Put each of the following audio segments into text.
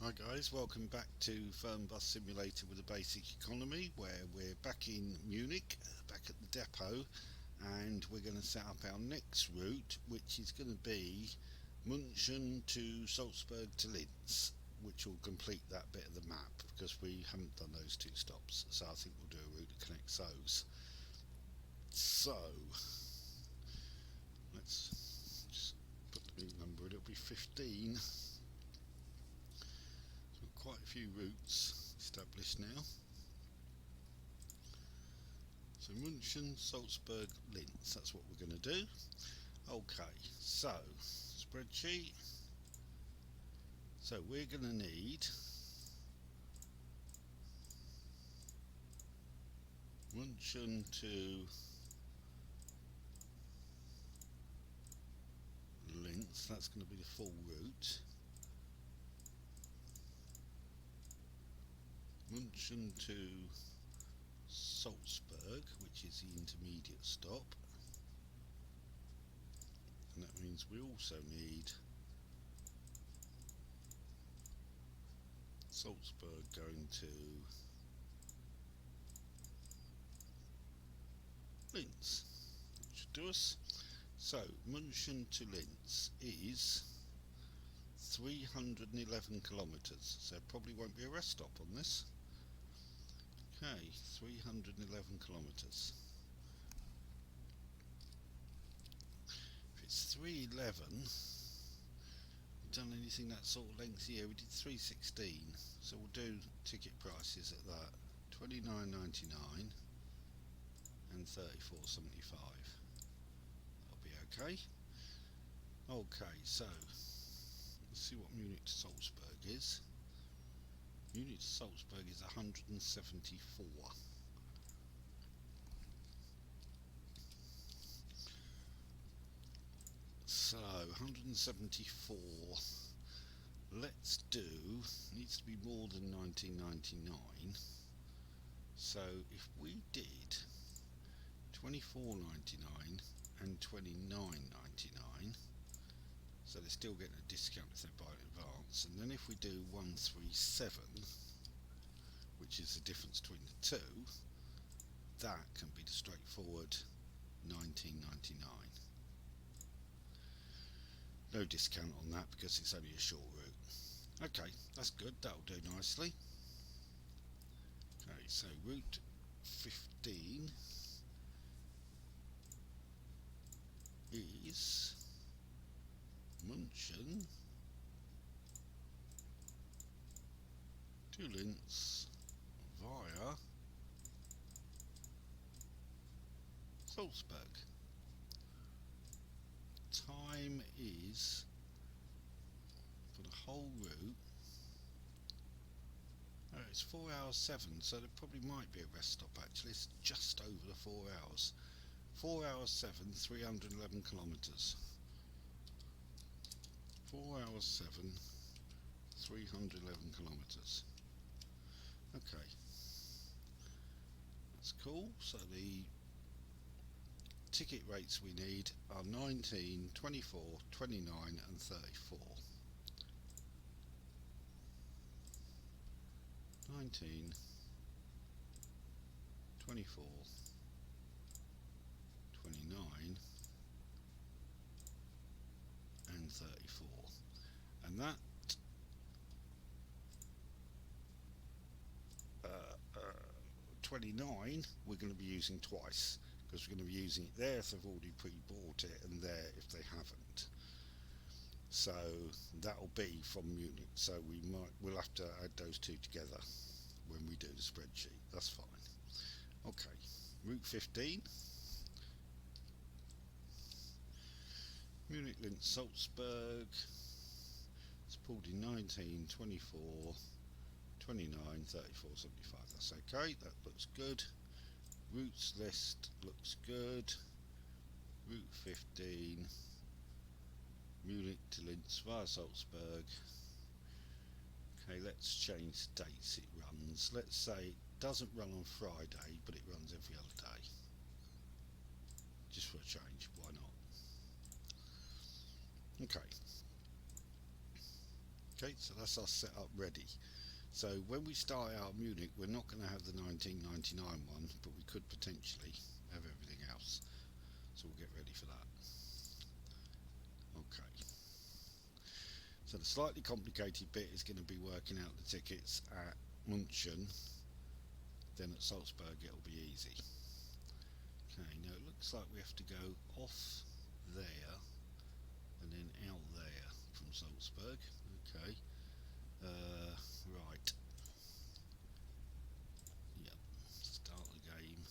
Hi guys, welcome back to Fernbus Simulator with a basic economy, where we're back in Munich, back at the depot, and we're going to set up our next route, which is going to be München to Salzburg to Linz, which will complete that bit of the map because we haven't done those two stops, so I think we'll do a route that connects those. So let's just put the route number, it'll be 15. Quite a few routes established now. So München, Salzburg, Linz, that's what we're going to do. Okay, so spreadsheet. So we're going to need München to Linz, that's going to be the full route. München to Salzburg, which is the intermediate stop, and that means we also need Salzburg going to Linz. That should do us. So München to Linz is 311 kilometres, so probably won't be a rest stop on this. Okay, 311 kilometres. If it's 311, we've done anything that sort of length here. We did 316, so we'll do ticket prices at that, 29.99 and 34.75. That'll be okay. Okay, so let's see what Munich to Salzburg is. Munich to Salzburg is 174. So 174. Let's do, needs to be more than 1999. So if we did 24.99 and 29.99, so they're still getting a discount if they buy it in advance. And then if we do 137, which is the difference between the two, that can be the straightforward 19.99. No discount on that because it's only a short route. Okay, that's good, that'll do nicely. Okay, so route 15 is München to Linz via Salzburg. Time is, for the whole route, it's 4 hours 7, so there probably might be a rest stop actually. It's just over the 4 hours. 4 hours 7, 311 kilometres. 4 hours 7, 311 kilometres. Okay, that's cool. So the ticket rates we need are 19, 24, 29 and 34. 19, 24, 29 and 34. And that 29 we're going to be using twice, because we're going to be using it there if they've already pre-bought it, and there if they haven't. So that'll be from Munich, so we'll have to add those two together when we do the spreadsheet. That's fine. Okay, route 15, Munich, Linz, Salzburg. It's pulled in 19, 24, 29, 34, 75. That's okay, that looks good. Routes list looks good. Route 15, Munich to Linz via Salzburg. Okay, let's change the dates it runs. Let's say it doesn't run on Friday, but it runs every other day. Just for a change, why not? Okay. Okay, so that's us set up ready. So when we start out Munich, we're not going to have the 1999 one, but we could potentially have everything else. So we'll get ready for that. Okay. So the slightly complicated bit is going to be working out the tickets at München. Then at Salzburg it'll be easy. Okay, now it looks like we have to go off there and then out there from Salzburg. Okay. Right. Yep. Start the game.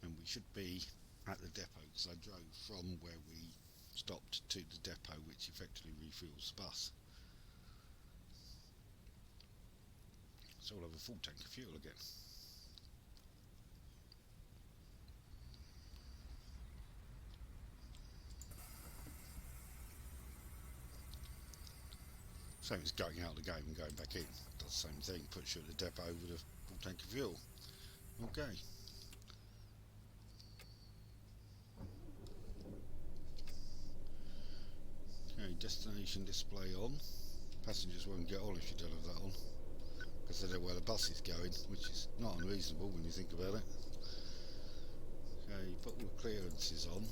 And we should be at the depot because I drove from where we stopped to the depot, which effectively refuels the bus. So we'll have a full tank of fuel again. Same as going out of the game and going back in. Does the same thing, puts you at the depot with a full tank of fuel. Okay. Okay, destination display on. Passengers won't get on if you don't have that on, because they know where the bus is going, which is not unreasonable when you think about it. Okay, put all the clearances on.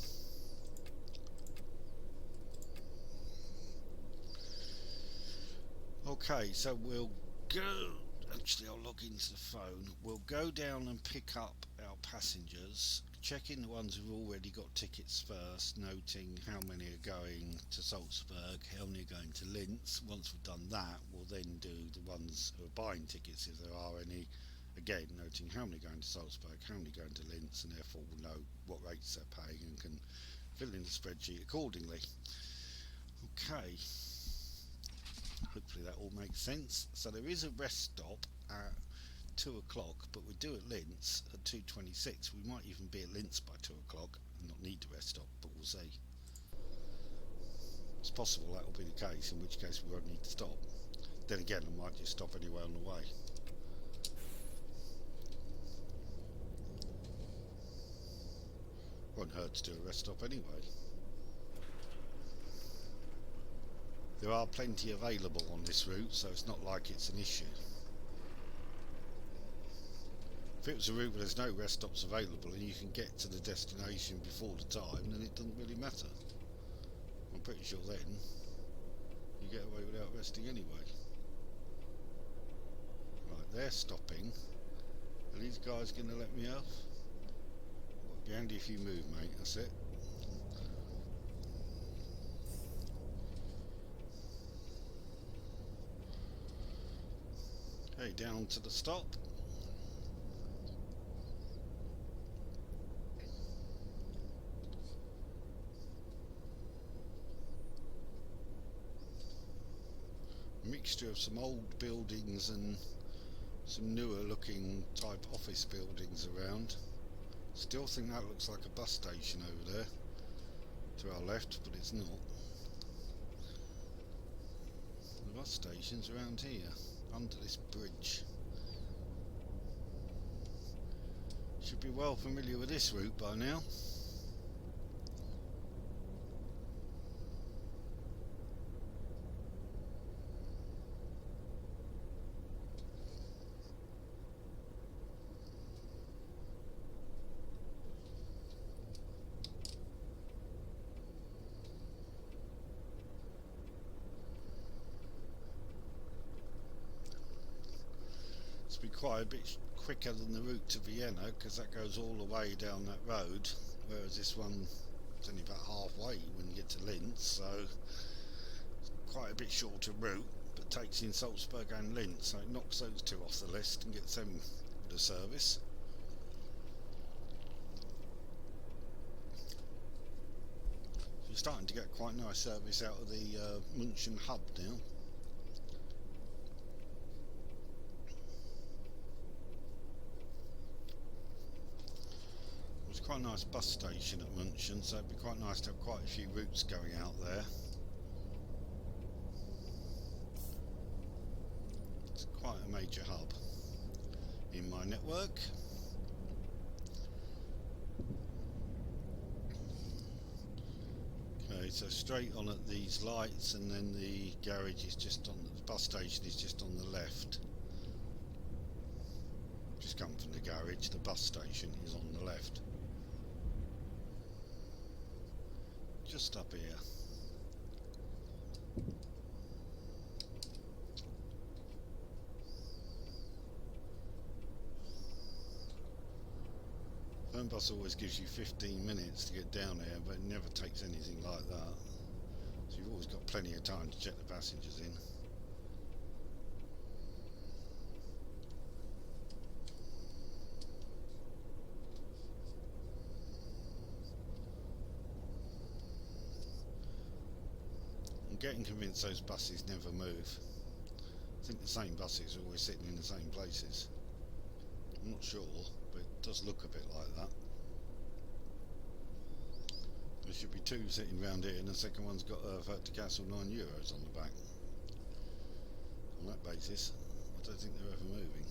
Okay, so we'll go. Actually, I'll log into the phone. We'll go down and pick up our passengers, checking the ones who've already got tickets first, noting how many are going to Salzburg, how many are going to Linz. Once we've done that, we'll then do the ones who are buying tickets, if there are any. Again, noting how many are going to Salzburg, how many are going to Linz, and therefore we'll know what rates they're paying and can fill in the spreadsheet accordingly. Okay. Hopefully that all makes sense. So there is a rest stop at 2 o'clock, but we're due at Linz at 2:26. We might even be at Linz by 2 o'clock and not need the rest stop, but we'll see. It's possible that will be the case, in which case we won't need to stop. Then again, I might just stop anywhere on the way. Won't hurt to do a rest stop anyway. There are plenty available on this route, so it's not like it's an issue. If it was a route where there's no rest stops available and you can get to the destination before the time, then it doesn't really matter. I'm pretty sure then you get away without resting anyway. Right, they're stopping. Are these guys going to let me off? It'd be handy if you move, mate, that's it. Okay, down to the stop. A mixture of some old buildings and some newer looking type office buildings around. Still think that looks like a bus station over there to our left, but it's not. The bus station's around here, under this bridge. Should be well familiar with this route by now. It's been quite a bit quicker than the route to Vienna, because that goes all the way down that road, whereas this one is only about halfway when you get to Linz, so it's quite a bit shorter route, but takes in Salzburg and Linz, so it knocks those two off the list and gets them with a service. So you're starting to get quite nice service out of the München hub now. Quite a nice bus station at München, so it'd be quite nice to have quite a few routes going out there. It's quite a major hub in my network. Okay, so straight on at these lights, and then the garage is just on the bus station is just on the left. Just come from the garage, the bus station is on the left. Just up here. Fernbus always gives you 15 minutes to get down there, but it never takes anything like that. So you've always got plenty of time to check the passengers in. I'm getting convinced those buses never move. I think the same buses are always sitting in the same places. I'm not sure, but it does look a bit like that. There should be two sitting round here, and the second one's got to Castle €9 on the back. On that basis, I don't think they're ever moving.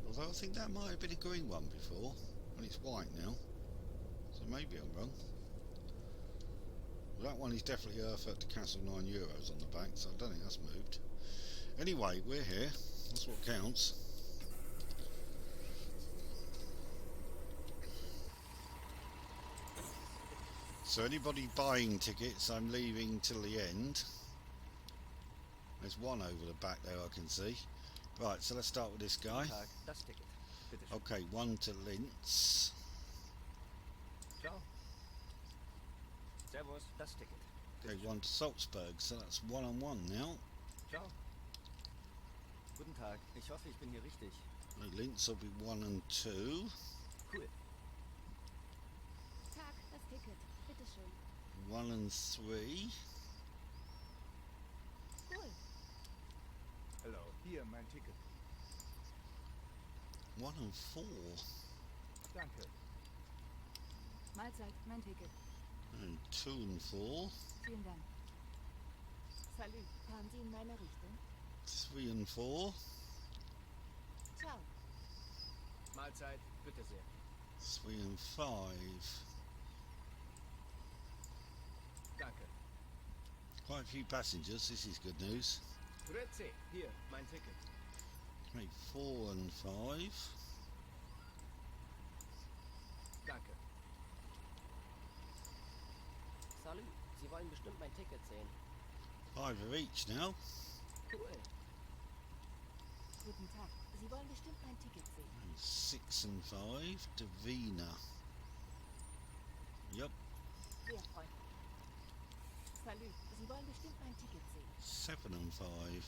Although I think that might have been a green one before, and it's white now. So maybe I'm wrong. Well, that one is definitely to Castle €9 on the back, so I don't think that's moved. Anyway, we're here. That's what counts. So anybody buying tickets, I'm leaving till the end. There's one over the back there I can see. Right, so let's start with this guy. Okay, one to Linz. Ciao. Servus, das Ticket. Okay, one to Salzburg, so that's 1-on-1 now. Ciao. Guten Tag, ich hoffe, ich bin hier richtig. Linz will be 1 and 2. Cool. Tag, das Ticket. Bitteschön. 1 and 3. Cool. Hello, hier mein Ticket. 1 and 4. Danke. Mahlzeit, mein Ticket. And 2 and 4. Vielen Dank. Salut, fahren Sie in meine Richtung? 3 and 4. Ciao. Mahlzeit, bitte sehr. 3 and 5. Danke. Quite a few passengers, this is good news. Grüezi, hier, mein Ticket. Okay, 4 and 5. Danke. Salut, Sie wollen bestimmt mein Ticket sehen. 5 of each now. Cool. Guten Tag. Sie wollen bestimmt mein Ticket sehen. 6 and 5 to Wiener. Yep. Sehr freundlich. Salut. Sie wollen bestimmt mein Ticket sehen. 7 and 5.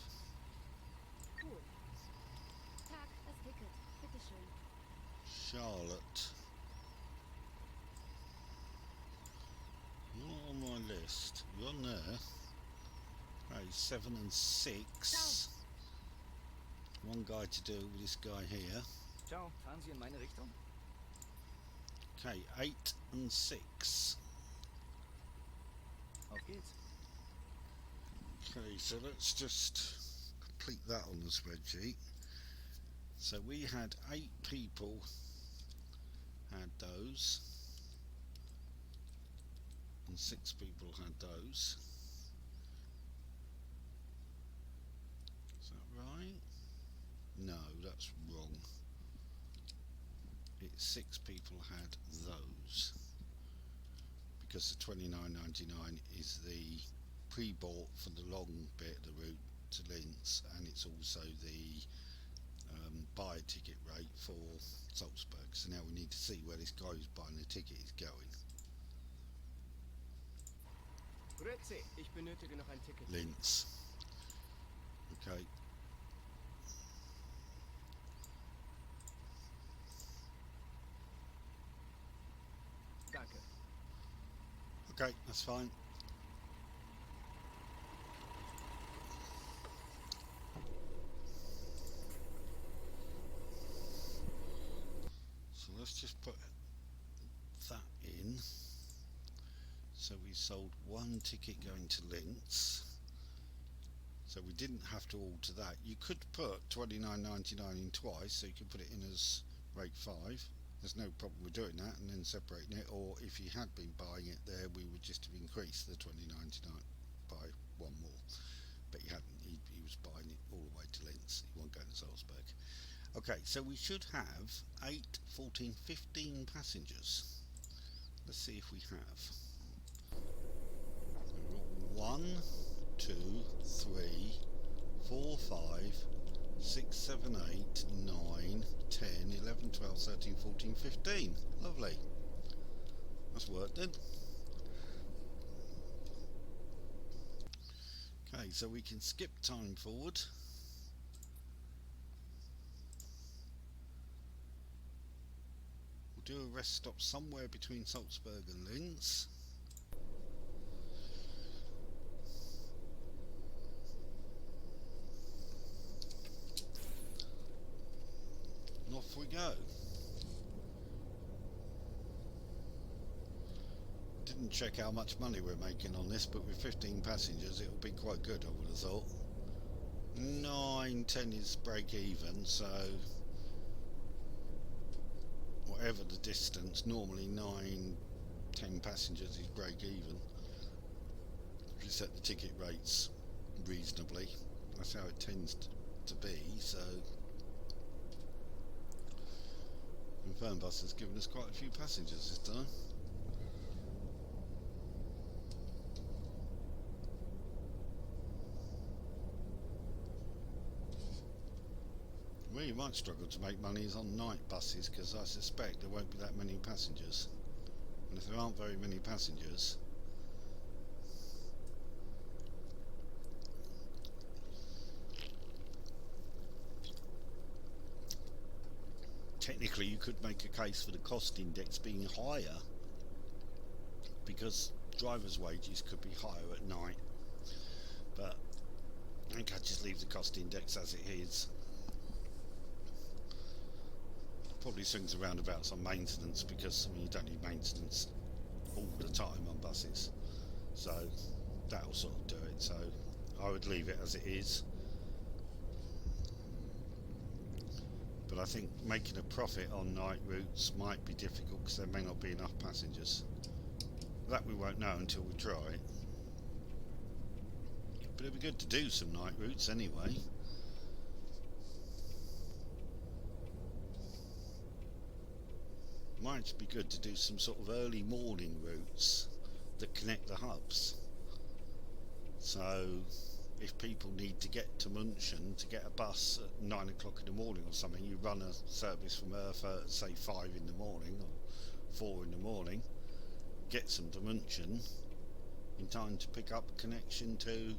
Cool. Tag, das Ticket. Bitteschön. Charlotte. You're not on my list. You're on there. Okay, 7 and 6. One guy to do with this guy here. Ciao, fahren Sie in meine Richtung? Okay, 8 and 6. Auf geht's. Okay, so let's just complete that on the spreadsheet. So we had 8 people had those, and 6 people had those. Is that right? No, that's wrong. It's 6 people had those, because the $29.99 is the pre-bought for the long bit of the route to Linz, and it's also the buy ticket rate for Salzburg. So now we need to see where this guy who's buying the ticket is going. Grüezi, ich benötige noch ein Ticket. Linz. Okay. Danke. Okay, that's fine. So let's just put that in. So we sold 1 ticket going to Linz. So we didn't have to alter that. You could put $29.99 in twice, so you could put it in as rate 5. There's no problem with doing that and then separating it, or if you had been buying it there, we would just have increased the $20.99 by 1 more. buses. You won't go to Salzburg. Okay, so we should have 8, 14, 15 passengers. Let's see if we have. We've got 1, 2, 3, 4, 5, 6, 7, 8, 9, 10, 11, 12, 13, 14, 15. Lovely. That's worked then. Okay, so we can skip time forward. We'll do a rest stop somewhere between Salzburg and Linz. And off we go. Didn't check how much money we're making on this, but with 15 passengers it'll be quite good, I would have thought. 9, 10 is break even, so whatever the distance, normally 9, 10 passengers is break even. If you set the ticket rates reasonably, that's how it tends to be. So, and Fernbus has given us quite a few passengers this time. Where you might struggle to make money is on night buses, because I suspect there won't be that many passengers. And if there aren't very many passengers, technically you could make a case for the cost index being higher, because drivers' wages could be higher at night. But I think I'd just leave the cost index as it is. Probably swings and roundabouts on maintenance, because I mean, you don't need maintenance all the time on buses, so that'll sort of do it. So I would leave it as it is, but I think making a profit on night routes might be difficult because there may not be enough passengers. That we won't know until we try it, but it'd be good to do some night routes anyway. Might be good to do some sort of early morning routes that connect the hubs. So if people need to get to München to get a bus at 9 o'clock in the morning or something, you run a service from Erfurt at say 5 in the morning or 4 in the morning, gets them to München in time to pick up a connection to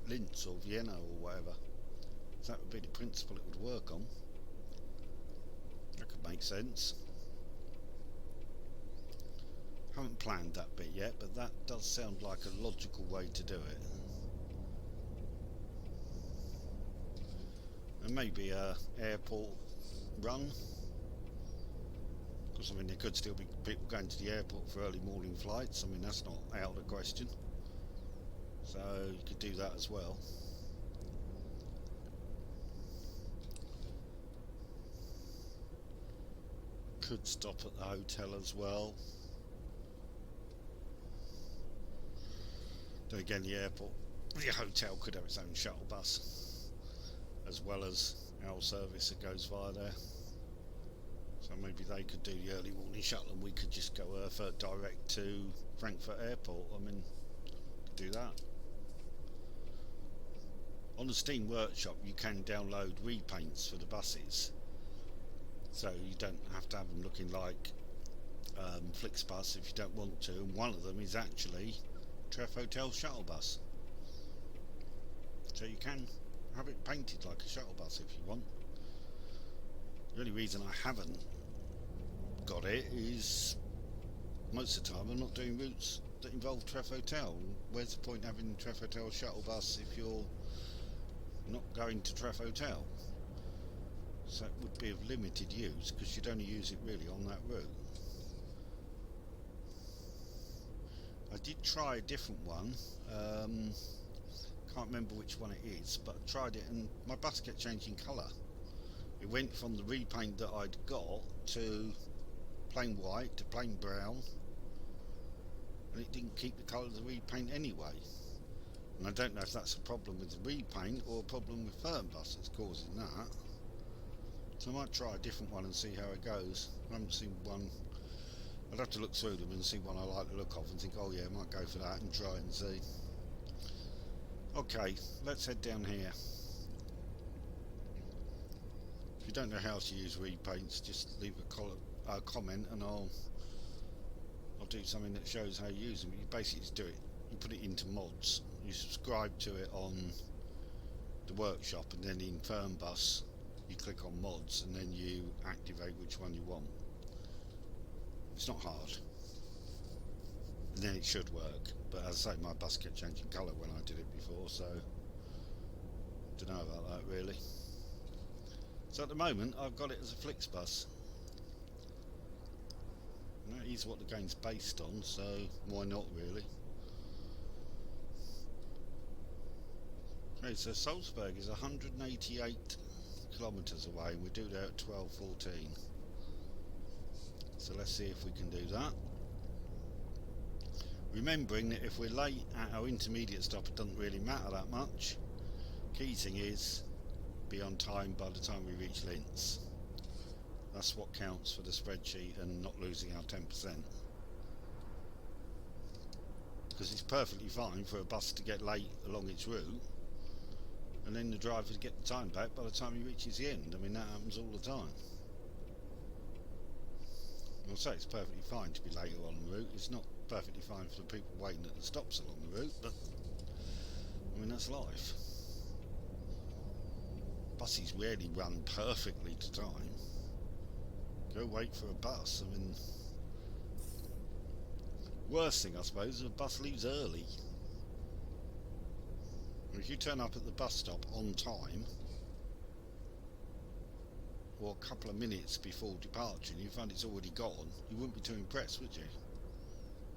Linz or Vienna or whatever. So that would be the principle it would work on. That could make sense. Haven't planned that bit yet, but that does sound like a logical way to do it. And maybe a airport run, because I mean there could still be people going to the airport for early morning flights. I mean that's not out of the question, so you could do that as well. Could stop at the hotel as well. Then again, the hotel could have its own shuttle bus, as well as our service that goes via there. So maybe they could do the early morning shuttle and we could just go Erfurt direct to Frankfurt Airport. I mean, could do that. On the Steam Workshop you can download repaints for the buses, so you don't have to have them looking like Flixbus if you don't want to, and one of them is actually Treff Hotel shuttle bus, so you can have it painted like a shuttle bus if you want. The only reason I haven't got it is most of the time I'm not doing routes that involve Treff Hotel. Where's the point having Treff Hotel shuttle bus if you're not going to Treff Hotel? So it would be of limited use because you'd only use it really on that route. I did try a different one, can't remember which one it is, but I tried it and my bus kept changing colour. It went from the repaint that I'd got to plain white to plain brown, and it didn't keep the colour of the repaint anyway. And I don't know if that's a problem with the repaint or a problem with Fernbus that's causing that. So I might try a different one and see how it goes. I haven't seen one. I'd have to look through them and see one I like the look of and think, oh yeah, I might go for that and try it and see. Okay, let's head down here. If you don't know how to use repaints, just leave a comment and I'll do something that shows how you use them. You basically just do it. You put it into mods. You subscribe to it on the workshop, and then in Fernbus you click on mods and then you activate which one you want. It's not hard, and then it should work. But as I say, my bus kept changing colour when I did it before, so don't know about that really. So at the moment I've got it as a Flixbus. That is what the game's based on, so why not really? Okay, so Salzburg is 188 kilometres away and we do that at 12:14. So let's see if we can do that. Remembering that if we're late at our intermediate stop, it doesn't really matter that much. Key thing is be on time by the time we reach Linz. That's what counts for the spreadsheet, and not losing our 10%. Because it's perfectly fine for a bus to get late along its route and then the driver to get the time back by the time he reaches the end. I mean, that happens all the time. I'll say it's perfectly fine to be later on the route. It's not perfectly fine for the people waiting at the stops along the route, but I mean, that's life. Buses rarely run perfectly to time. Go wait for a bus. I mean, worst thing I suppose is a bus leaves early. If you turn up at the bus stop on time, or a couple of minutes before departure, and you find it's already gone, you wouldn't be too impressed, would you?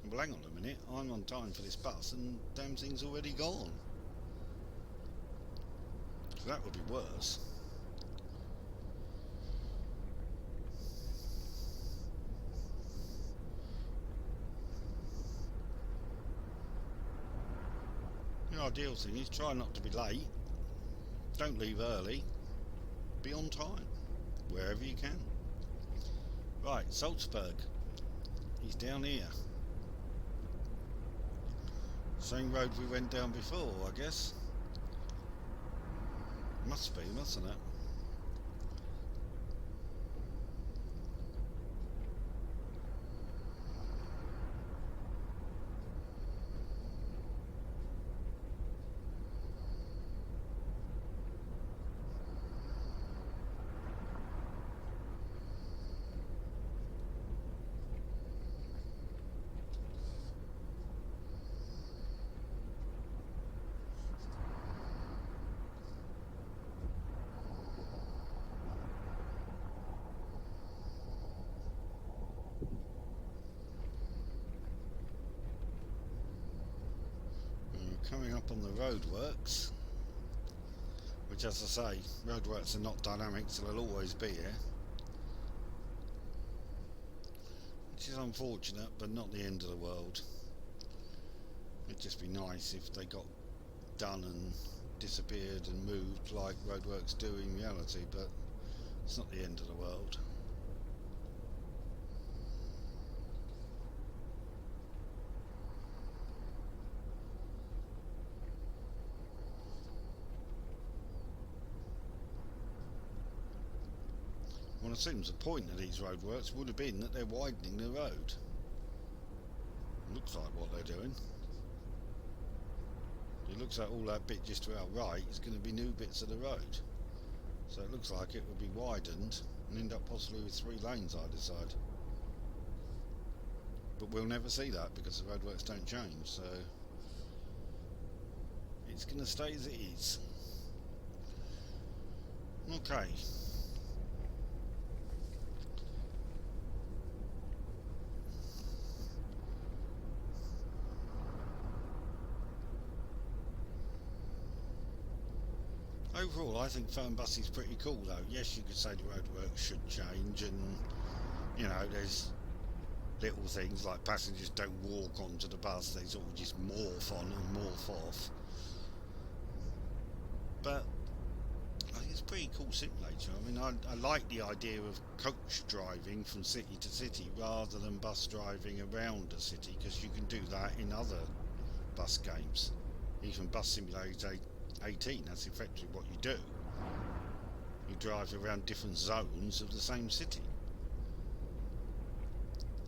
Well, hang on a minute, I'm on time for this bus and damn thing's already gone. So that would be worse. The ideal thing is try not to be late, don't leave early, be on time, wherever you can. Right, Salzburg, he's down here. Same road we went down before, I guess. Must be, mustn't it? Coming up on the roadworks, which, as I say, roadworks are not dynamic, so they'll always be here, which is unfortunate but not the end of the world. It'd just be nice if they got done and disappeared and moved like roadworks do in reality, but it's not the end of the world. Well, it seems the point of these roadworks would have been that they're widening the road. Looks like what they're doing. It looks like all that bit just to our right is going to be new bits of the road. So it looks like it would be widened and end up possibly with 3 lanes either side. But we'll never see that because the roadworks don't change, so it's going to stay as it is. Okay. Overall, I think Fernbus is pretty cool though. Yes, you could say the roadworks should change, and you know, there's little things like passengers don't walk onto the bus, they sort of just morph on and morph off. pretty cool simulator. I mean, I like the idea of coach driving from city to city rather than bus driving around a city, because you can do that in other bus games. Even Bus Simulator 18, that's effectively what you do. You drive around different zones of the same city.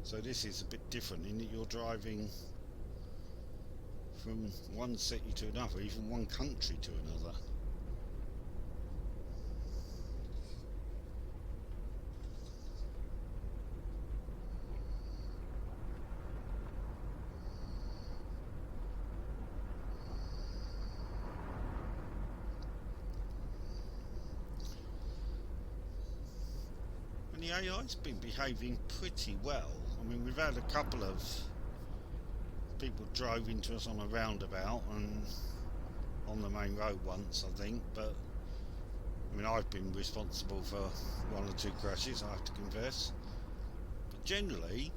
So this is a bit different in that you're driving from one city to another, even one country to another. And the AI's been behaving pretty well. I mean, we've had a couple of people drove into us on a roundabout and on the main road once, I think, but I mean, I've been responsible for one or two crashes, I have to confess. But generally,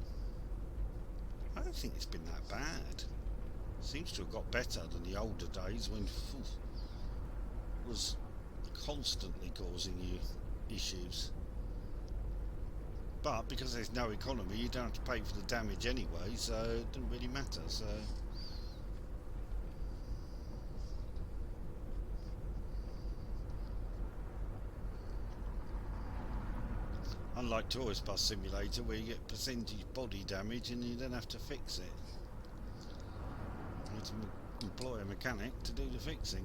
I don't think it's been that bad. Seems to have got better than the older days when it was constantly causing you issues. But because there's no economy, you don't have to pay for the damage anyway, so it doesn't really matter. So unlike Tourist Bus Simulator, where you get percentage body damage and you don't have to fix it. You have to employ a mechanic to do the fixing.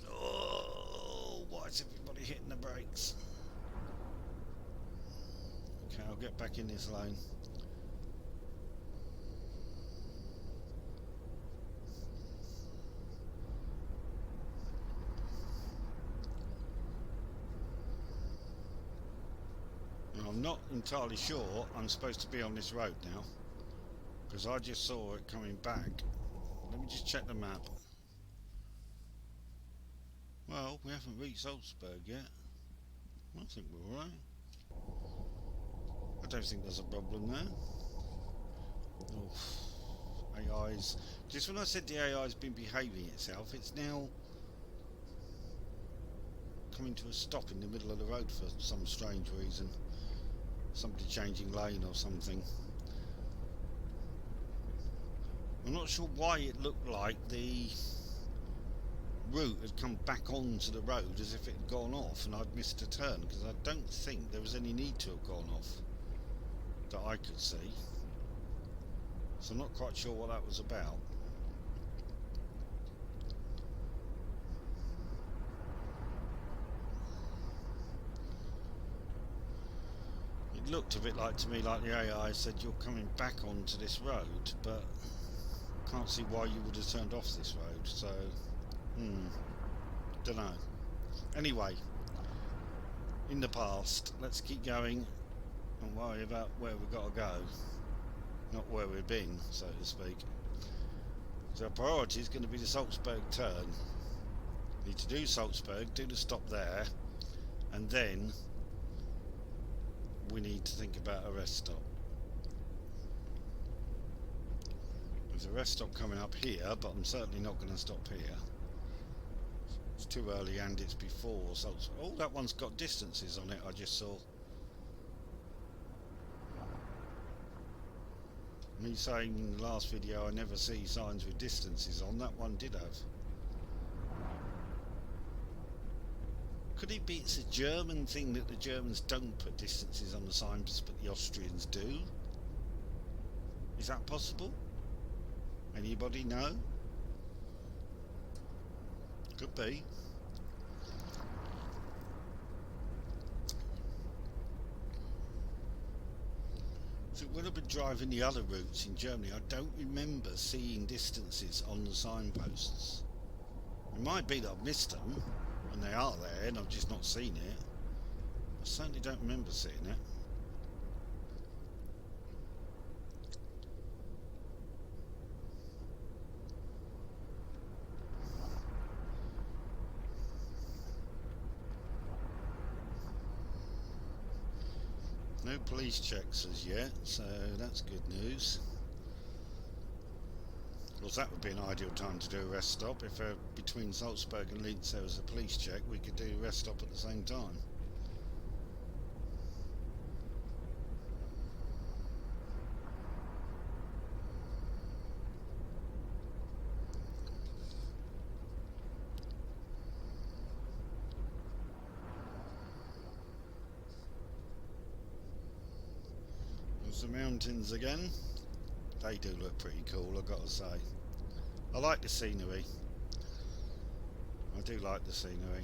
Oh, why is everybody hitting the brakes? Okay, I'll get back in this lane. I'm not entirely sure I'm supposed to be on this road now, because I just saw it coming back. Let me just check the map. Well, we haven't reached Salzburg yet. I think we're alright. I don't think there's a problem there. Oh, AI's... Just when I said the AI's been behaving itself, it's now coming to a stop in the middle of the road for some strange reason. Somebody changing lane or something. I'm not sure why it looked like the route had come back onto the road as if it had gone off and I'd missed a turn, because I don't think there was any need to have gone off that I could see. So I'm not quite sure what that was about. It looked a bit like to me like the AI said you're coming back onto this road, but I can't see why you would have turned off this road, so don't know. Anyway, in the past, let's keep going and worry about where we've got to go, not where we've been, so to speak. So our priority is going to be the Salzburg turn. Need to do Salzburg, do the stop there, and then we need to think about a rest stop. There's a rest stop coming up here, but I'm certainly not going to stop here. It's too early and it's before Salzburg. Oh, that one's got distances on it, I just saw. Me saying in the last video I never see signs with distances on, that one did have. Could it be it's a German thing that the Germans don't put distances on the signs but the Austrians do? Is that possible? Anybody know? Could be. So when I've been driving the other routes in Germany, I don't remember seeing distances on the signposts. It might be that I've missed them, and they are there, and I've just not seen it. I certainly don't remember seeing it. No police checks as yet, so that's good news. course, that would be an ideal time to do a rest stop. If between Salzburg and Linz there was a police check, we could do a rest stop at the same time. There's the mountains again. They do look pretty cool, I've got to say. I like the scenery. I do like the scenery.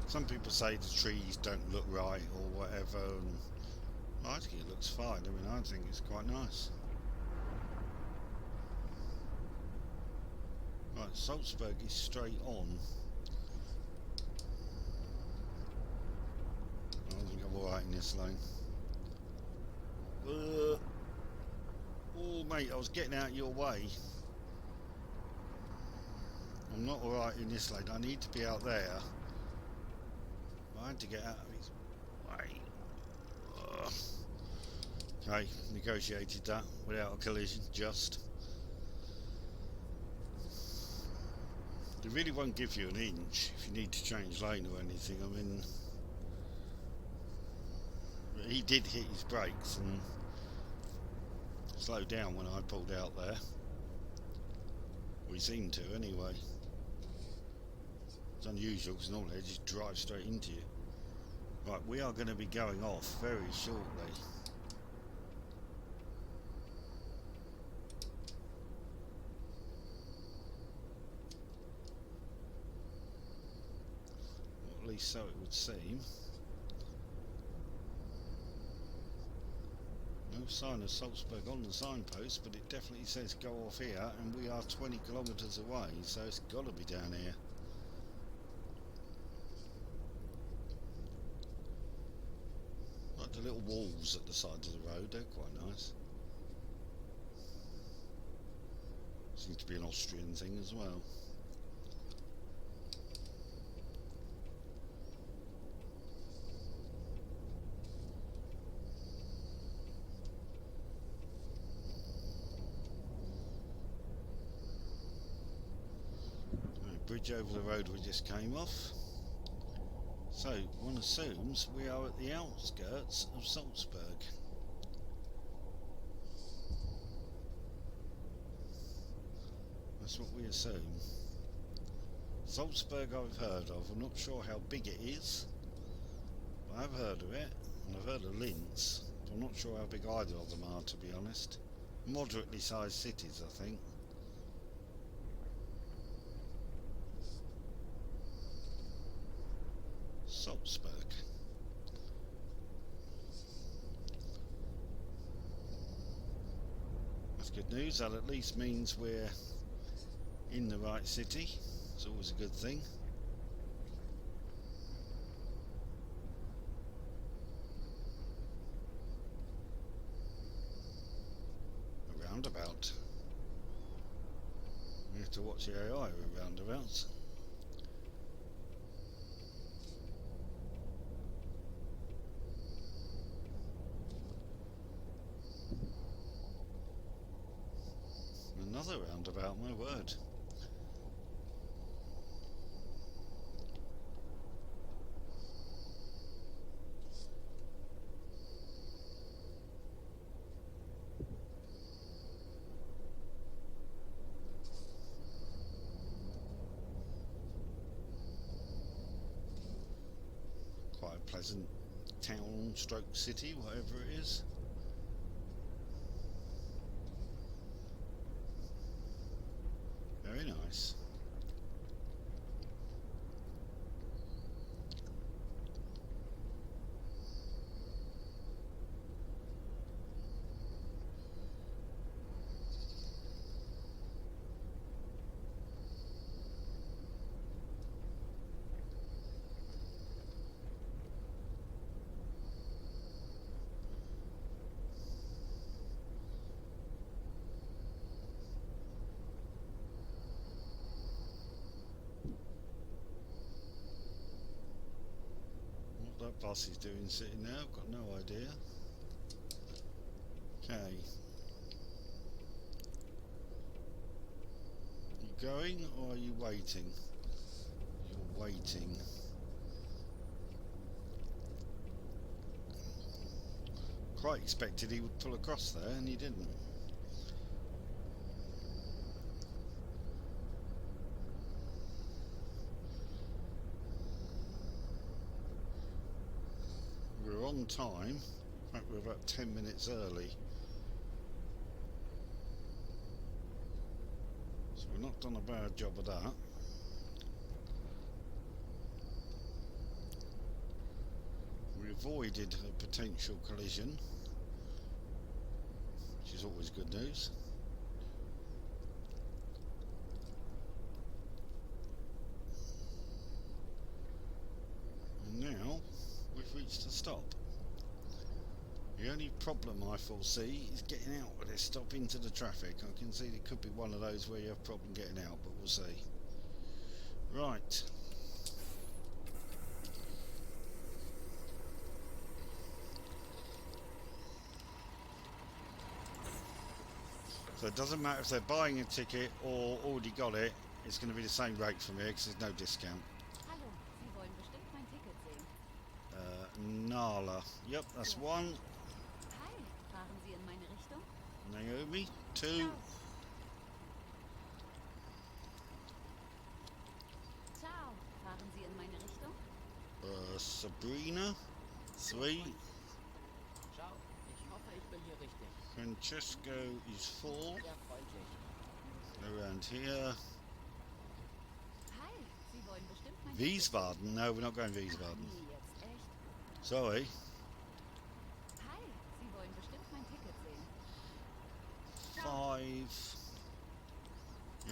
Some people say the trees don't look right or whatever, and I think it looks fine. I mean, I think it's quite nice. Right, Salzburg is straight on. I think I'm alright in this lane. Oh mate, I was getting out your way. I'm not alright in this lane. I need to be out there. I had to get out of his way. Okay, negotiated that without a collision, just. They really won't give you an inch if you need to change lane or anything. I mean, he did hit his brakes and slowed down when I pulled out there. We seemed to anyway. It's unusual because normally they just drive straight into you. Right, we are going to be going off very shortly. Or at least so it would seem. No sign of Salzburg on the signpost, but it definitely says go off here, and we are 20 kilometres away, so it's got to be down here. Like the little walls at the side of the road, they're quite nice. Seems to be an Austrian thing as well. Bridge over the road we just came off. So one assumes we are at the outskirts of Salzburg. That's what we assume. Salzburg I've heard of. I'm not sure how big it is, but I've heard of it, and I've heard of Linz. But I'm not sure how big either of them are, to be honest. Moderately sized cities, I think. Salzburg. That's good news. That at least means we're in the right city. It's always a good thing. A roundabout. We have to watch the AI with roundabouts. Another roundabout, my word. Quite a pleasant town stroke city, whatever it is. Very nice. that boss is doing sitting there, I've got no idea. Okay. You going or are you waiting? You're waiting. Quite expected he would pull across there and he didn't. We're on time. In fact, we're about 10 minutes early. So we've not done a bad job of that. We avoided a potential collision, which is always good news. And now we've reached a stop. The only problem I foresee is getting out of this stop into the traffic. I can see it could be one of those where you have a problem getting out, but we'll see. Right. So it doesn't matter if they're buying a ticket or already got it, it's going to be the same rate for me because there's no discount. Hallo, Sie wollen bestimmt mein Ticket sehen. Nala. Yep, that's one. Hi, fahren Sie in meine Richtung? Naomi. Two. Ciao. Ciao, fahren Sie in meine Richtung? Sabrina. Three. Ciao, ich hoffe, ich bin hier richtig. Francesco is four. Sehr freundlich. Around here. Hi, Sie wollen bestimmt mein Ticket Wiesbaden? No, we're not going sehen. Wiesbaden. Nee, jetzt echt? Sorry. Hi, Sie wollen bestimmt mein Ticket sehen. Five.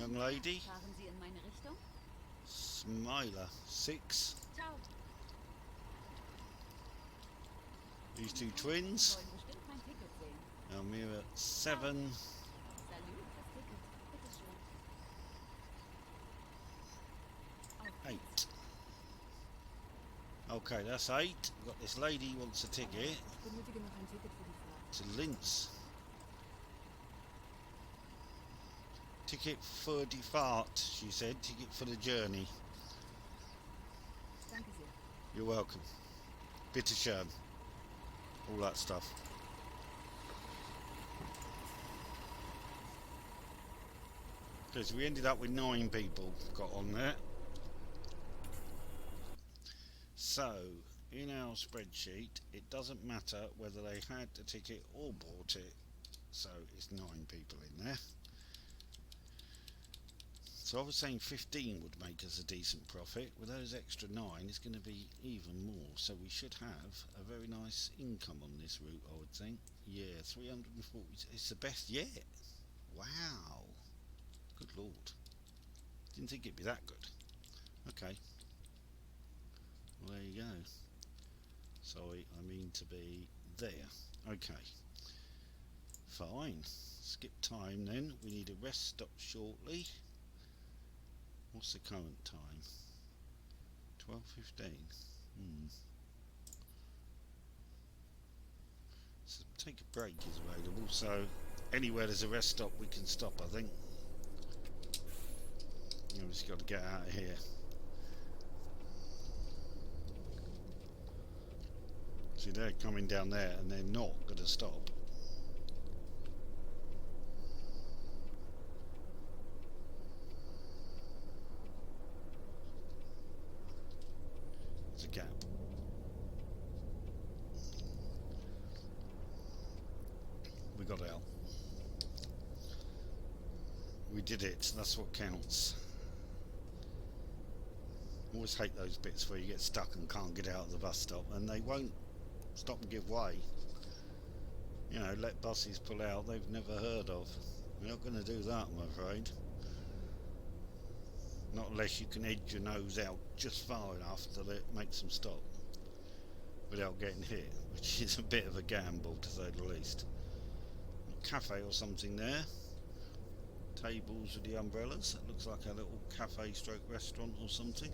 Young lady. Fahren Sie in meine Richtung? Smiler. Six. Ciao. These two Sie twins. wollen bestimmt mein Ticket sehen. Almira. Seven. Salut, das Ticket. Bitteschön. Auf geht's. 8. Okay, that's 8. We've got this lady who wants a ticket. Ich benötige noch ein Ticket für die Fahrt. To Linz. Ticket for die Fahrt, she said. Ticket for the journey. Danke sehr. You're welcome. Bitteschön. All that stuff. Because we ended up with 9 people got on there. So, in our spreadsheet, it doesn't matter whether they had the ticket or bought it. So, it's 9 people in there. So I was saying 15 would make us a decent profit. With those extra 9, it's going to be even more. So we should have a very nice income on this route, I would think. Yeah, 340. It's the best yet. Wow. Good lord. Didn't think it'd be that good. Okay. Well, there you go. Sorry, I mean to be there. Okay. Fine. Skip time then. We need a rest stop shortly. What's the current time? 12:15. So take a break is available. So anywhere there's a rest stop, we can stop. I think. We've just got to get out of here. See, they're coming down there, and they're not going to stop. There's a gap. We got out. We did it. That's what counts. Always hate those bits where you get stuck and can't get out of the bus stop, and they won't stop and give way. You know, let buses pull out they've never heard of. We're not going to do that, I'm afraid. Not unless you can edge your nose out just far enough that it makes them stop without getting hit, which is a bit of a gamble to say the least. A cafe or something there. Tables with the umbrellas. It looks like a little cafe stroke restaurant or something.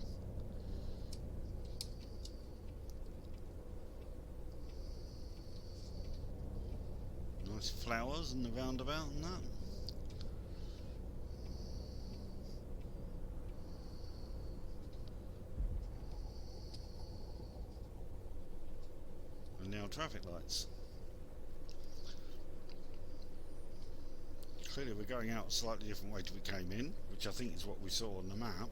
Nice flowers and the roundabout and that. And now traffic lights. Clearly we're going out a slightly different way to we came in, which I think is what we saw on the map,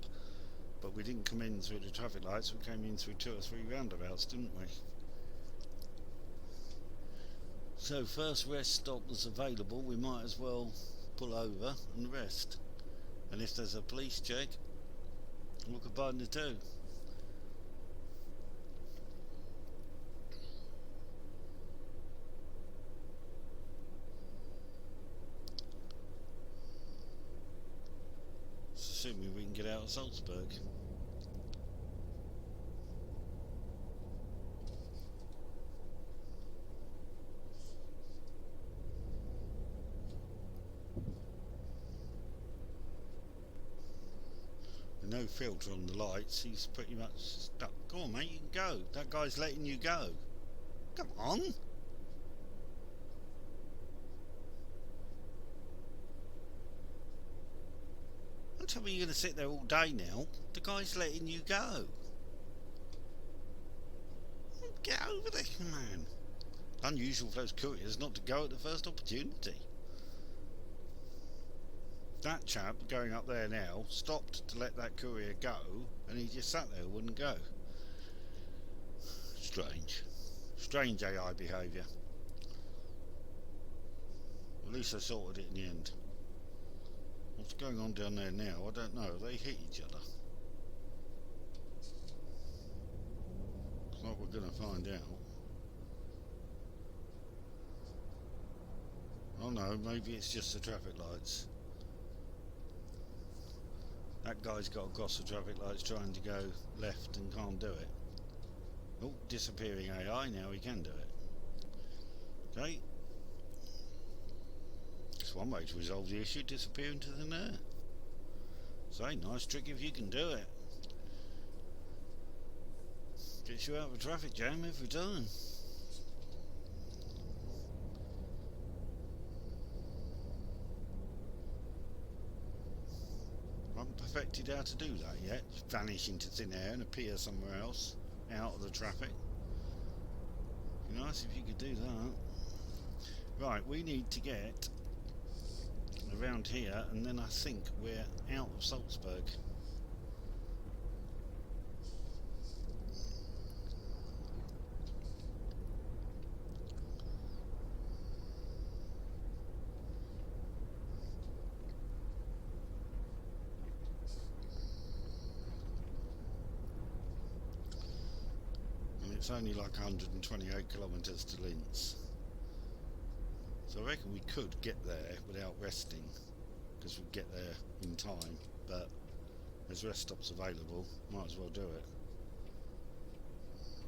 but we didn't come in through the traffic lights, we came in through 2 or 3 roundabouts, didn't we? So first rest stop that's available, we might as well pull over and rest. And if there's a police check, we'll combine the two. Assuming we can get out of Salzburg. With no filter on the lights, he's pretty much stuck. Go on, mate, you can go. That guy's letting you go. Come on. Don't tell me you're going to sit there all day now. The guy's letting you go. Get over there, man. Unusual for those couriers not to go at the first opportunity. That chap going up there now stopped to let that courier go, and he just sat there and wouldn't go. Strange AI behaviour. At least I sorted it in the end. What's going on down there now? I don't know. They hit each other. It's like we're going to find out. Oh no, maybe it's just the traffic lights. That guy's got across the traffic lights trying to go left and can't do it. Oh, disappearing AI, now he can do it. Okay. It's one way to resolve the issue, disappear into thin air. Say, nice trick if you can do it. Gets you out of a traffic jam every time. I haven't perfected how to do that yet. Vanish into thin air and appear somewhere else, out of the traffic. Be nice if you could do that. Right, we need to get around here, and then I think we're out of Salzburg. And it's only like 128 kilometres to Linz. So I reckon we could get there without resting, because we'd get there in time, but there's rest stops available, might as well do it.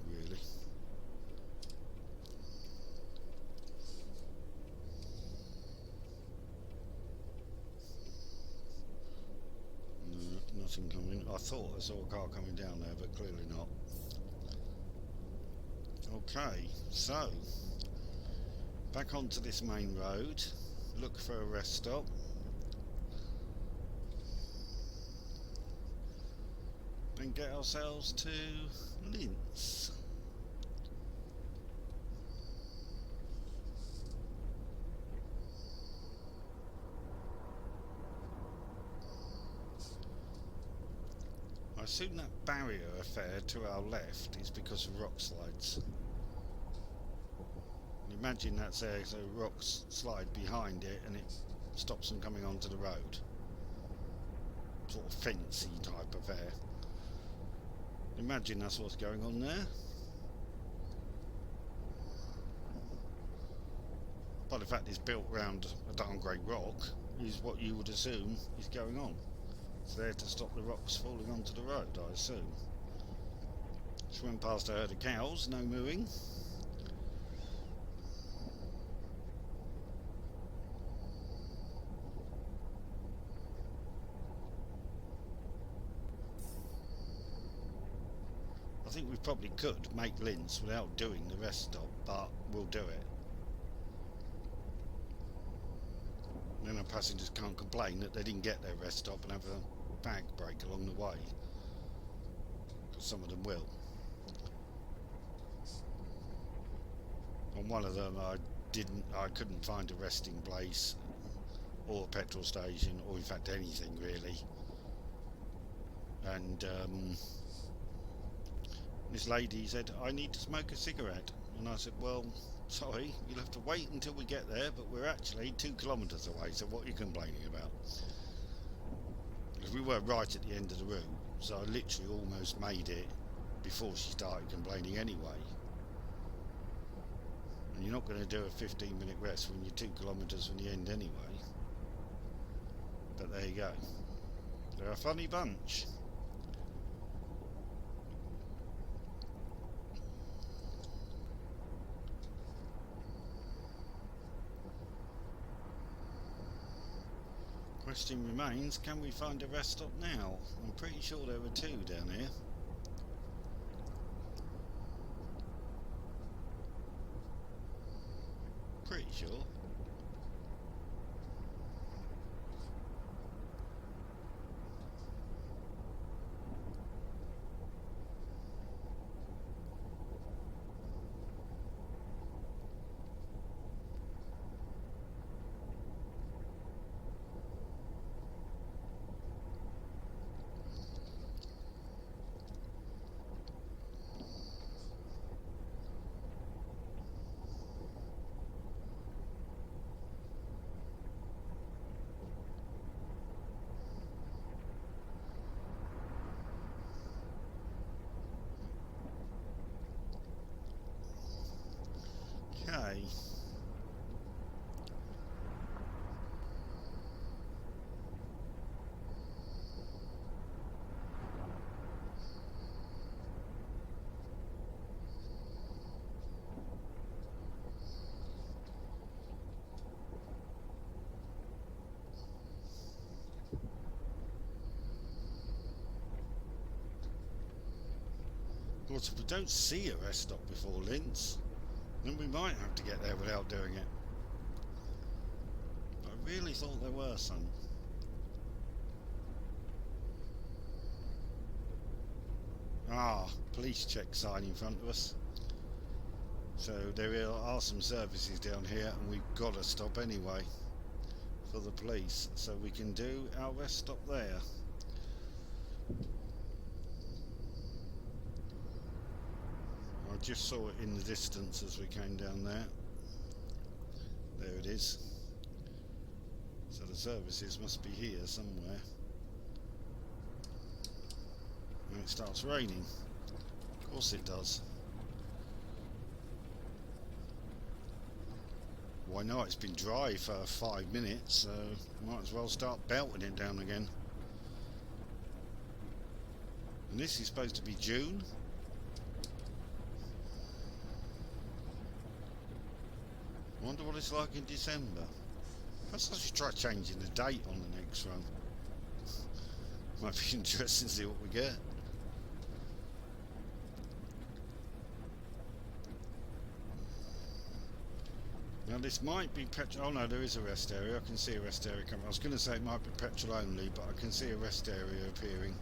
Really. No, nothing coming. I thought I saw a car coming down there, but clearly not. Okay, so back onto this main road, look for a rest stop. And get ourselves to Linz. I assume that barrier affair to our left is because of rock slides. Imagine that's there, so rocks slide behind it and it stops them coming onto the road. Sort of fancy type affair. Imagine that's what's going on there. By the fact it's built around a darn great rock is what you would assume is going on. It's there to stop the rocks falling onto the road, I assume. Just went past a herd of cows, no mooing. I think we probably could make Linz without doing the rest stop, but we'll do it. Then our passengers can't complain that they didn't get their rest stop and have a bag break along the way. Because some of them will. On one of them I couldn't find a resting place or a petrol station or in fact anything really. And this lady said, I need to smoke a cigarette. And I said, well, sorry, you'll have to wait until we get there, but we're actually 2 kilometres away, so what are you complaining about? Because we were right at the end of the route, so I literally almost made it before she started complaining anyway. And you're not going to do a 15-minute rest when you're 2 kilometres from the end anyway. But there you go. They're a funny bunch. Question remains, can we find a rest stop now? I'm pretty sure there were 2 down here. Pretty sure. Okay. Of course, if we don't see a rest stop before Linz, then we might have to get there without doing it. I really thought there were some. Ah, police check sign in front of us. So there are some services down here and we've got to stop anyway for the police, so we can do our rest stop there. I just saw it in the distance as we came down there. There it is. So the services must be here somewhere. And it starts raining. Of course it does. Why not? It's been dry for 5 minutes, so might as well start belting it down again. And this is supposed to be June. I wonder what it's like in December. Perhaps I should try changing the date on the next run. Might be interesting to see what we get. Now this might be petrol. Oh no, there is a rest area. I can see a rest area coming. I was going to say it might be petrol only, but I can see a rest area appearing.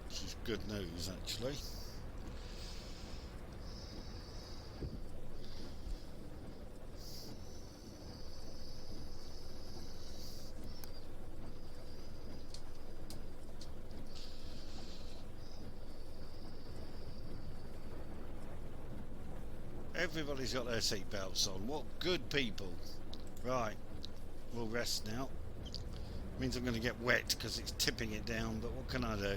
Which is good news, actually. Everybody's got their seatbelts on. What good people. Right, we'll rest now. Means I'm going to get wet because it's tipping it down, but what can I do?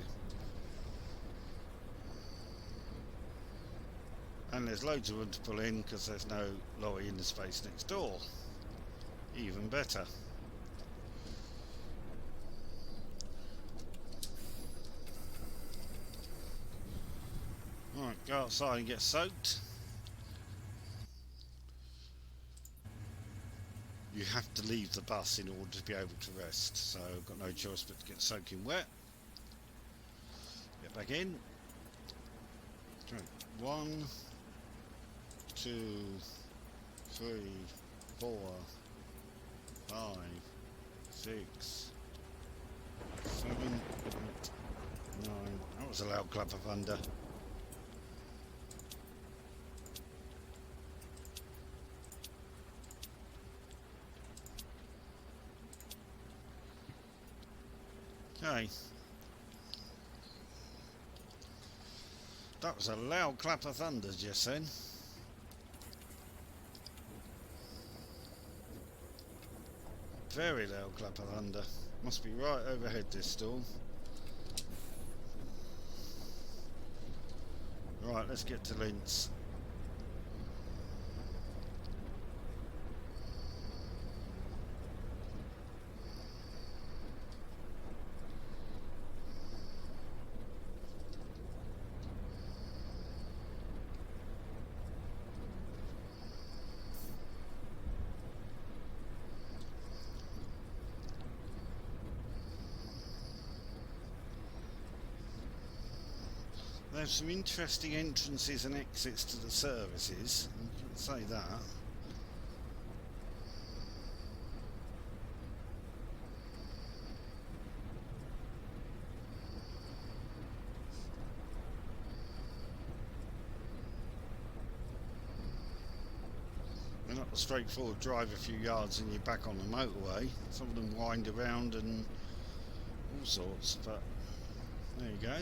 And there's loads of room to pull in because there's no lorry in the space next door. Even better. Go outside and get soaked. You have to leave the bus in order to be able to rest, so I've got no choice but to get soaking wet. Get back in. Okay. 1, 2, 3, 4, 5, 6, 7, 8, 9. That was a loud clap of thunder. Okay. That was a loud clap of thunder just then. Very loud clap of thunder. Must be right overhead this storm. Right, let's get to Linz. There's some interesting entrances and exits to the services, you can say that. They're not a straightforward drive a few yards and you're back on the motorway. Some of them wind around and all sorts, but there you go.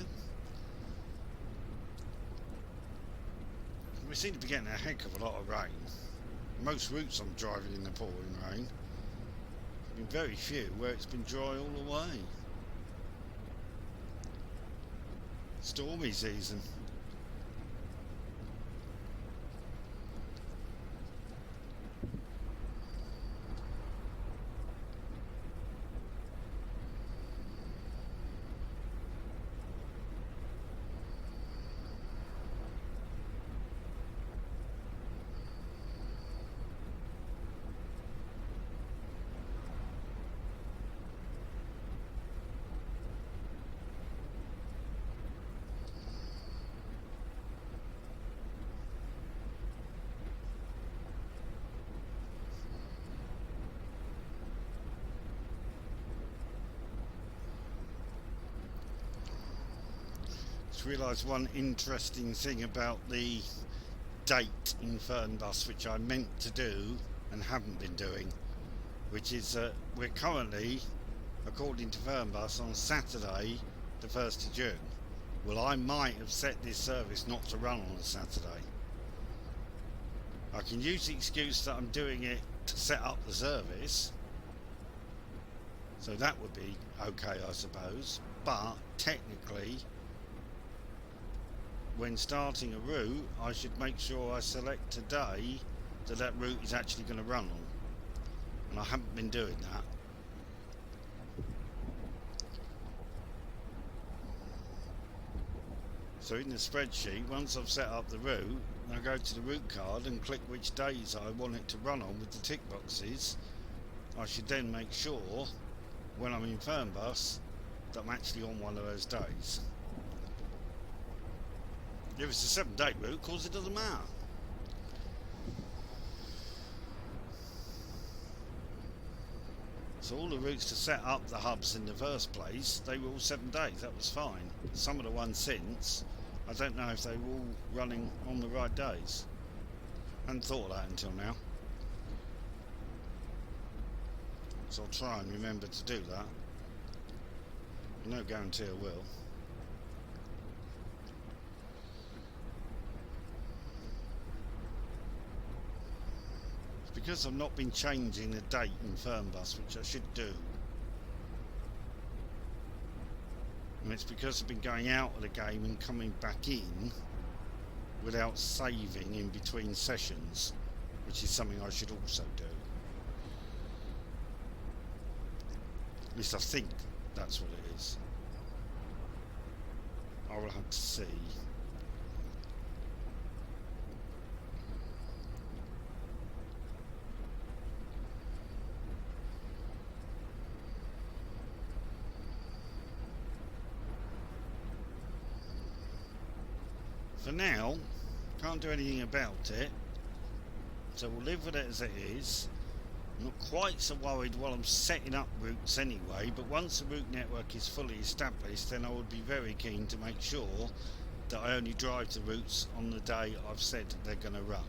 We seem to be getting a heck of a lot of rain. Most routes I'm driving in the pouring rain. There's been very few where it's been dry all the way. Stormy season. Realised one interesting thing about the date in Fernbus, which I meant to do and haven't been doing, which is that we're currently, according to Fernbus, on Saturday the 1st of June. Well, I might have set this service not to run on a Saturday. I can use the excuse that I'm doing it to set up the service, so that would be okay, I suppose, but technically when starting a route I should make sure I select a day that route is actually going to run on, and I haven't been doing that. So in the spreadsheet, once I've set up the route, I go to the route card and click which days I want it to run on with the tick boxes. I should then make sure when I'm in Fernbus that I'm actually on one of those days. If it's a 7-day route, of course it doesn't matter. So all the routes to set up the hubs in the first place, they were all 7 days, that was fine. Some of the ones since, I don't know if they were all running on the right days. I hadn't thought of that until now. So I'll try and remember to do that. No guarantee I will. Because I've not been changing the date in Fernbus, which I should do, and it's because I've been going out of the game and coming back in without saving in between sessions, which is something I should also do. At least I think that's what it is. I will have to see. For now, can't do anything about it, so we'll live with it as it is. I'm not quite so worried while I'm setting up routes anyway, but once the route network is fully established, then I would be very keen to make sure that I only drive the routes on the day I've said they're going to run.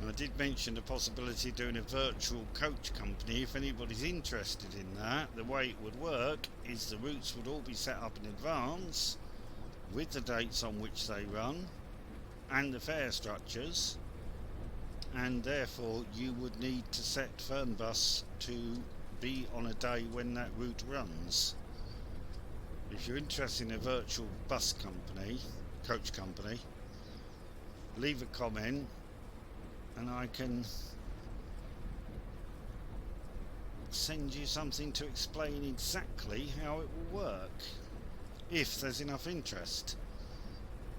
And I did mention the possibility of doing a virtual coach company. If anybody's interested in that, the way it would work is the routes would all be set up in advance with the dates on which they run and the fare structures, and therefore you would need to set Fernbus to be on a day when that route runs. If you're interested in a virtual bus company, coach company, leave a comment and I can send you something to explain exactly how it will work, if there's enough interest.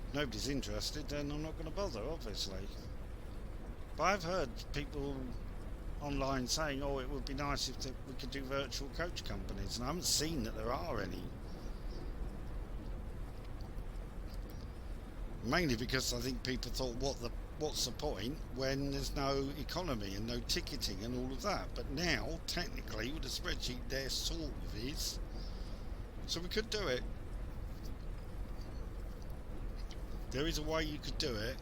If nobody's interested, then I'm not going to bother, obviously. But I've heard people online saying, oh, it would be nice if we could do virtual coach companies, and I haven't seen that there are any. Mainly because I think people thought, what's the point when there's no economy and no ticketing and all of that. But now, technically, with the spreadsheet there sort of is. So we could do it. There is a way you could do it.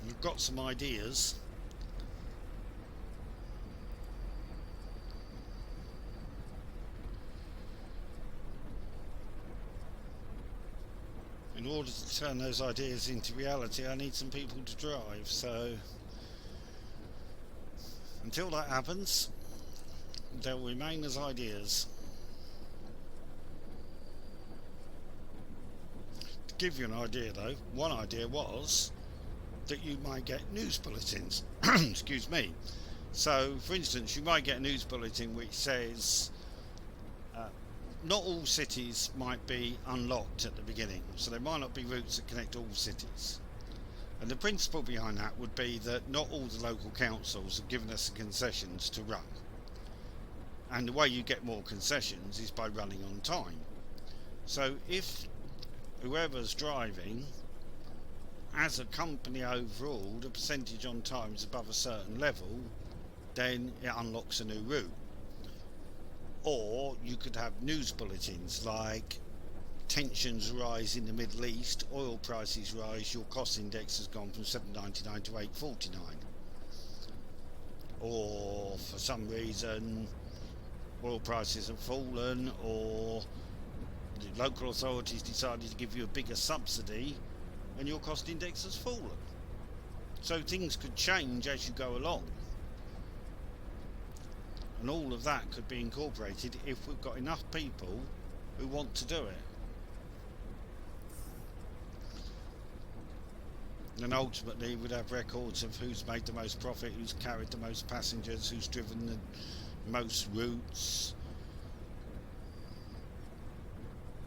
We've got some ideas. In order to turn those ideas into reality, I need some people to drive, so until that happens, they'll remain as ideas. To give you an idea though, one idea was that you might get news bulletins. Excuse me. So, for instance, you might get a news bulletin which says not all cities might be unlocked at the beginning, so there might not be routes that connect all cities. And the principle behind that would be that not all the local councils have given us the concessions to run. And the way you get more concessions is by running on time. So if whoever's driving, as a company overall, the percentage on time is above a certain level, then it unlocks a new route. Or you could have news bulletins like tensions rise in the Middle East, oil prices rise, your cost index has gone from 799 to 849. Or for some reason oil prices have fallen, or the local authorities decided to give you a bigger subsidy and your cost index has fallen. So things could change as you go along. And all of that could be incorporated if we've got enough people who want to do it. And ultimately we'd have records of who's made the most profit, who's carried the most passengers, who's driven the most routes.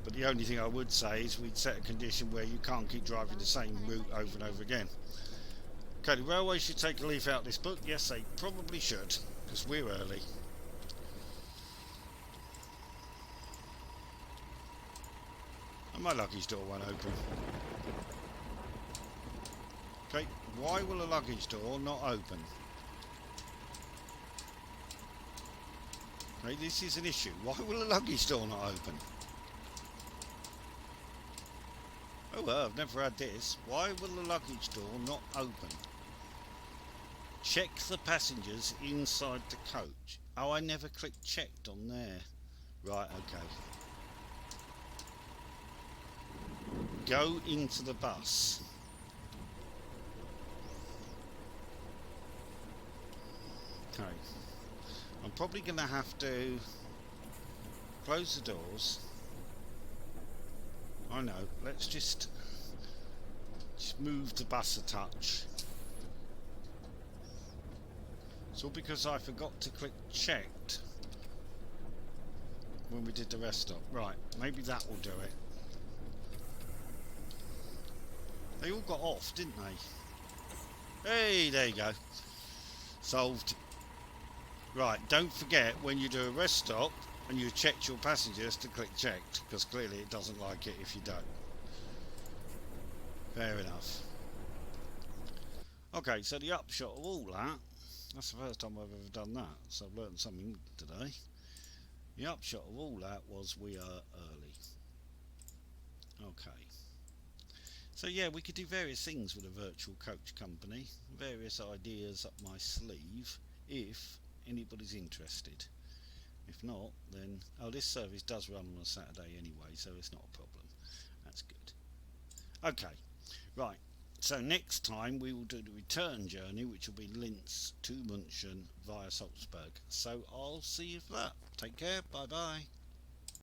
But the only thing I would say is we'd set a condition where you can't keep driving the same route over and over again. Okay, the railways should take a leaf out of this book. Yes, they probably should, because we're early. And my luggage door won't open. Okay, why will a luggage door not open? Okay, this is an issue. Why will a luggage door not open? Oh well, I've never had this. Why will the luggage door not open? Check the passengers inside the coach. Oh, I never clicked checked on there. Right, okay. Go into the bus. Okay. I'm probably going to have to close the doors. I know, let's just move the bus a touch. It's all because I forgot to click checked when we did the rest stop. Right, maybe that will do it. They all got off, didn't they? Hey, there you go. Solved. Right, don't forget when you do a rest stop, And you checked your passengers to click checked, because clearly it doesn't like it if you don't. Fair enough. Okay, so the upshot of all that, that's the first time I've ever done that, so I've learned something today. The upshot of all that was we are early. Okay. So yeah, we could do various things with a virtual coach company, various ideas up my sleeve, if anybody's interested. If not, then... Oh, this service does run on a Saturday anyway, so it's not a problem. That's good. Okay, right. So next time we will do the return journey, which will be Linz to München via Salzburg. So I'll see you for that. Take care. Bye bye.